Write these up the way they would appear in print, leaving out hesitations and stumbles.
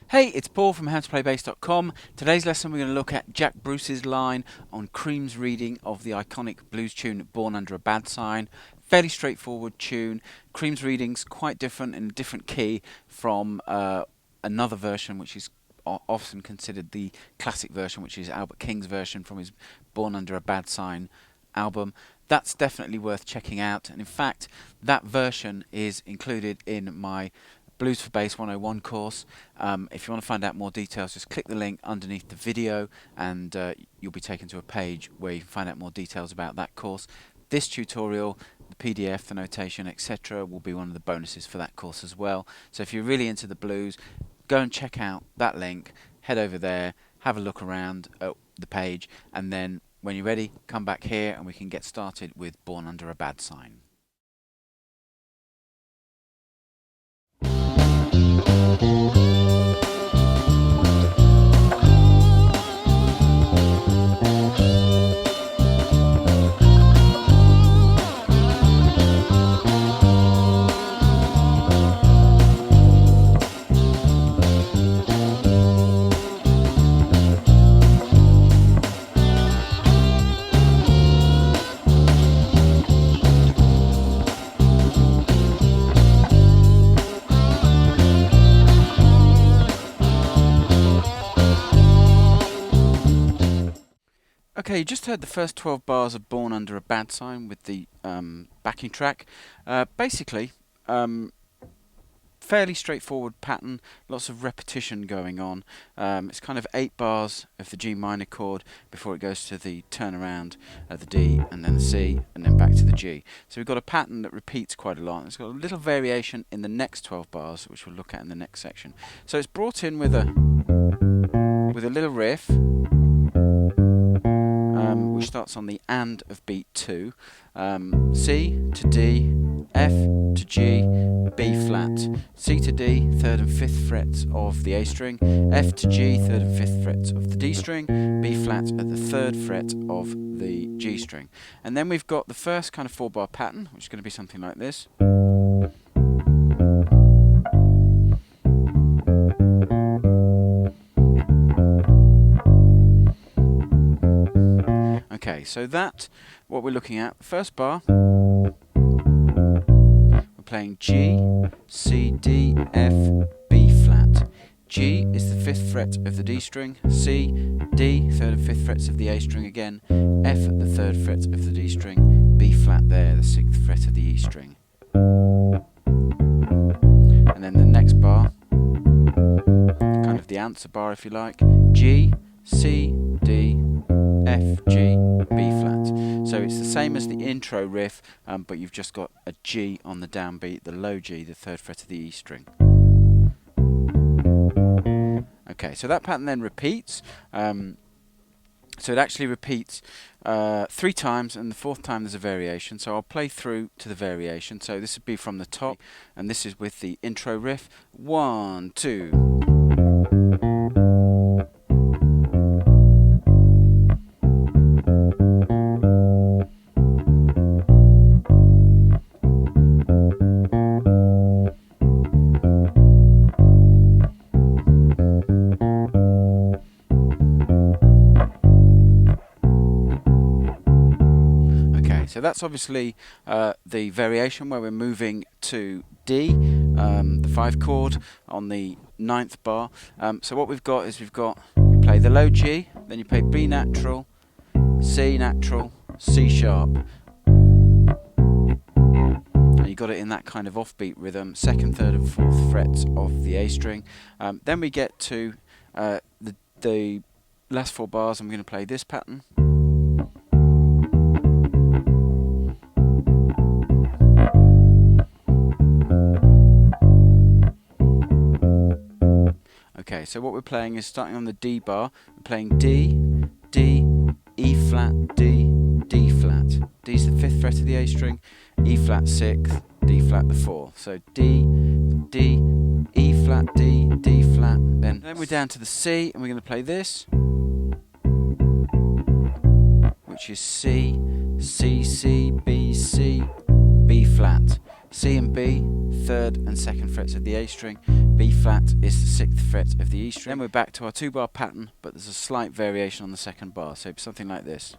Hey, it's Paul from howtoplaybassdotcom. Today's lesson we're going to look at Jack Bruce's line on Cream's reading of the iconic blues tune Born Under a Bad Sign. Fairly straightforward tune. Cream's reading's quite different in a different key from another version which is often considered the classic version, which is Albert King's version from his Born Under a Bad Sign album. That's definitely worth checking out, and in fact that version is included in my Blues for Bass 101 course. If you want to find out more details, just click the link underneath the video and you'll be taken to a page where you can find out more details about that course. This tutorial, the PDF, the notation, etc. will be one of the bonuses for that course as well. So if you're really into the blues, go and check out that link, head over there, have a look around at the page, and then when you're ready, come back here and we can get started with Born Under a Bad Sign. Okay, you just heard the first 12 bars of Born Under a Bad Sign with the backing track. Basically, fairly straightforward pattern, lots of repetition going on. It's kind of 8 bars of the G minor chord before it goes to the turnaround at the D and then the C and then back to the G. So we've got a pattern that repeats quite a lot. It's got a little variation in the next 12 bars, which we'll look at in the next section. So it's brought in with a little riff, which starts on the and of beat 2, C to D, F to G, B flat, C to D, 3rd and 5th frets of the A string, F to G, 3rd and 5th frets of the D string, B flat at the 3rd fret of the G string. And then we've got the first kind of 4-bar pattern, which is going to be something like this. Okay, so that's what we're looking at. First bar, we're playing G, C, D, F, B flat. G is the 5th fret of the D string, C, D, 3rd and 5th frets of the A string again, F at the 3rd fret of the D string, B flat there, the 6th fret of the E string. And then the next bar, kind of the answer bar if you like, G, C, D, F, G, B flat. So it's the same as the intro riff, but you've just got a G on the downbeat, the low G, the 3rd fret of the E string. Okay, so that pattern then repeats. So it actually repeats 3 times, and the 4th time there's a variation. So I'll play through to the variation. So this would be from the top, and this is with the intro riff. 1, 2. So that's obviously the variation where we're moving to D, the 5 chord on the 9th bar. So what we've got is you play the low G, then you play B natural, C natural, C sharp. And you got it in that kind of offbeat rhythm, 2nd, 3rd and 4th frets of the A string. Then we get to the last 4 bars, and we're going to play this pattern. Okay, so what we're playing is starting on the D bar, we're playing D, D, E flat, D, D flat. D's the 5th fret of the A string, E flat 6th, D flat the 4th. So D, D, E flat, D, D flat. Then we're down to the C, and we're going to play this, which is C, C, C, B, C, B flat. C and B, 3rd and 2nd frets of the A string, B flat is the 6th fret of the E string. Then we're back to our 2-bar pattern, but there's a slight variation on the 2nd bar, so something like this.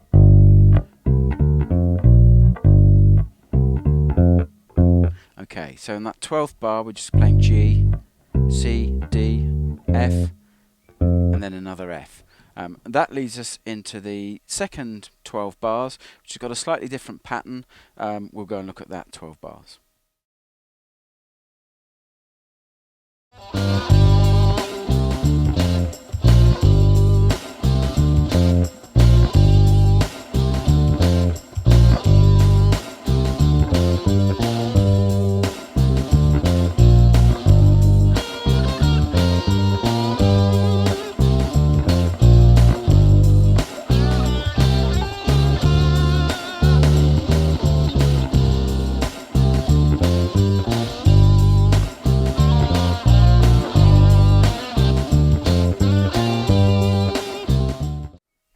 Okay, so in that 12th bar we're just playing G, C, D, F, and then another F. That leads us into the second 12 bars, which has got a slightly different pattern. We'll go and look at that 12 bars.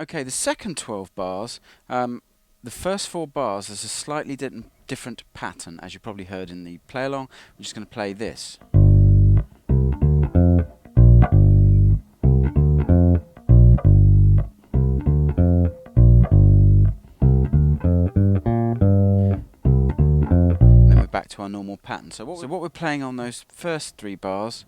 Okay, the second 12 bars, the first 4 bars, there's a slightly different pattern, as you probably heard in the play along. We're just going to play this. And then we're back to our normal pattern. So what we're playing on those first 3 bars,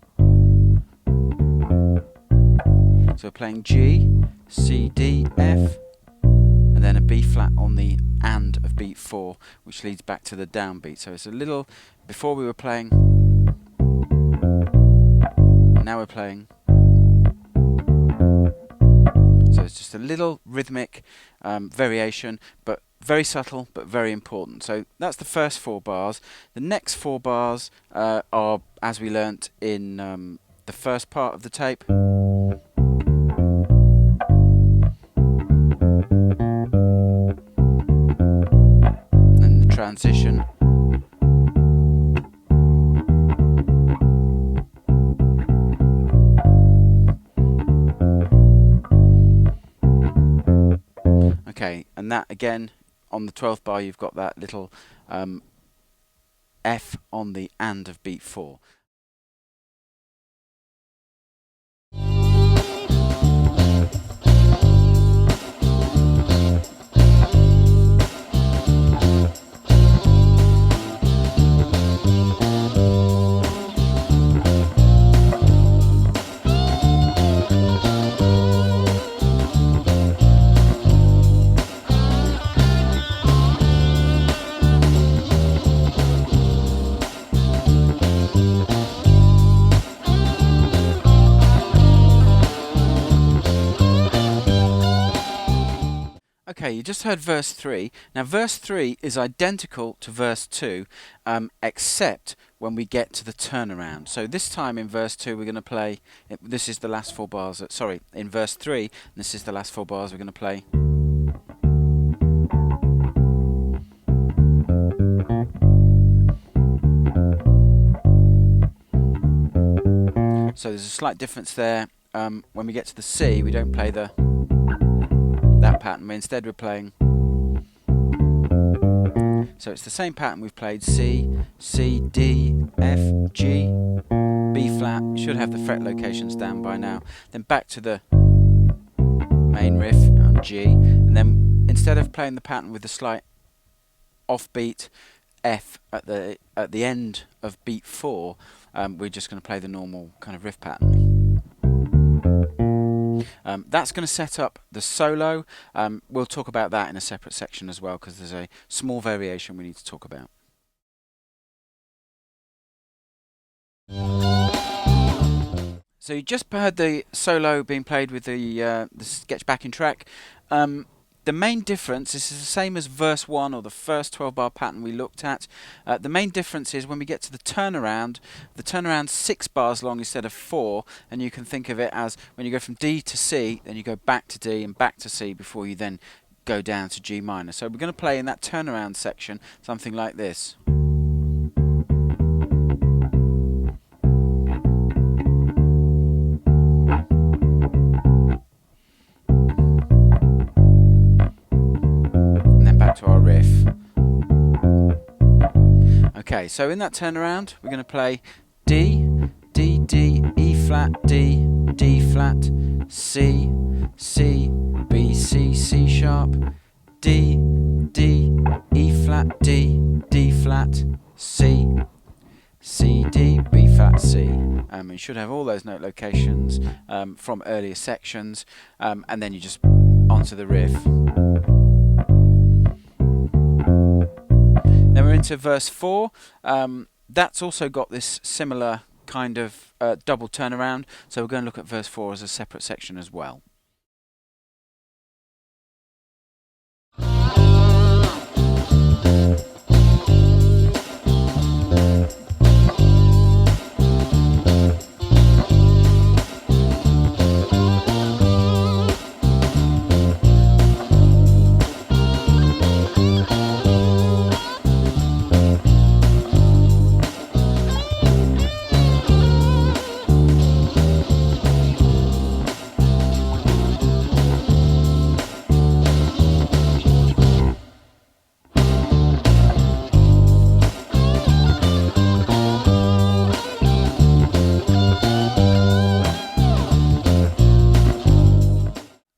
so we're playing G, C, D, F, and then a B flat on the and of beat 4, which leads back to the downbeat. So it's a little, before we were playing, now we're playing. So it's just a little rhythmic variation, but very subtle, but very important. So that's the first 4 bars. The next 4 bars are, as we learnt in the first part of the tape. Transition. Okay, and that again on the 12th bar you've got that little F on the and of beat 4. Okay, you just heard verse 3. Now verse 3 is identical to verse 2, except when we get to the turnaround. So this time in verse 2 we're going to play, this is the last 4 bars, in verse 3, this is the last 4 bars we're going to play. So there's a slight difference there. When we get to the C, we don't play that pattern. Instead we're playing. So it's the same pattern we've played: C, C, D, F, G, B flat. Should have the fret locations down by now. Then back to the main riff on G, and then instead of playing the pattern with the slight offbeat F at the end of beat 4, we're just going to play the normal kind of riff pattern. That's going to set up the solo. We'll talk about that in a separate section as well, because there's a small variation we need to talk about. So you just heard the solo being played with the sketch backing track. The main difference, this is the same as verse 1 or the first 12-bar pattern we looked at. The main difference is when we get to the turnaround's 6 bars long instead of 4, and you can think of it as when you go from D to C, then you go back to D and back to C before you then go down to G minor. So we're going to play in that turnaround section something like this. To our riff. Okay, so in that turnaround we're going to play D, D, D, flat, D, D flat, C, C, B, C, C sharp, D, D, E flat, D, D flat, C, C, D, B flat, C. You should have all those note locations from earlier sections, and then you just onto the riff. Then we're into verse 4. That's also got this similar kind of double turnaround, so we're going to look at verse 4 as a separate section as well.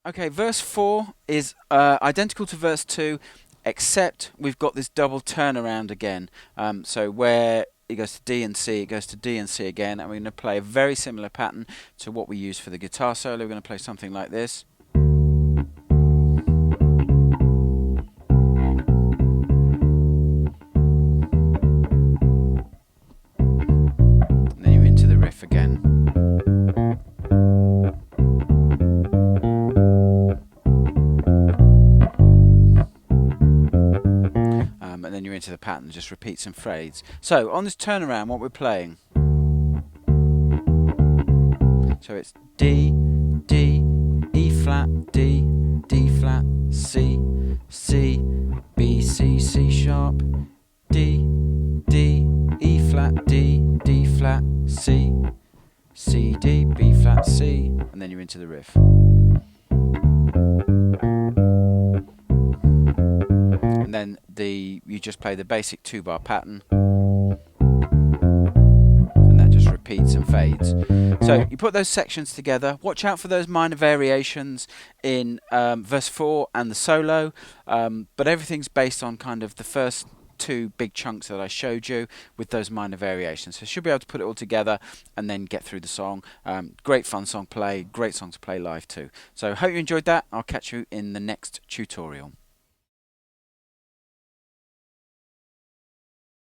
Okay, verse 4 is identical to verse 2, except we've got this double turnaround again. So where it goes to D and C, it goes to D and C again, and we're going to play a very similar pattern to what we use for the guitar solo. We're going to play something like this. And then you're into the riff again. And then you're into the pattern, just repeats and fades. So on this turnaround, what we're playing, so it's D, D, E flat, D, D flat, C, C, B, C, C sharp, D, D, E flat, D, D flat, C, C, D, B flat, C, and then you're into the riff. And then you just play the basic 2-bar pattern, and that just repeats and fades. So you put those sections together. Watch out for those minor variations in verse 4 and the solo, but everything's based on kind of the first 2 big chunks that I showed you with those minor variations. So you should be able to put it all together and then get through the song. Great fun song play, great song to play live too. So hope you enjoyed that. I'll catch you in the next tutorial.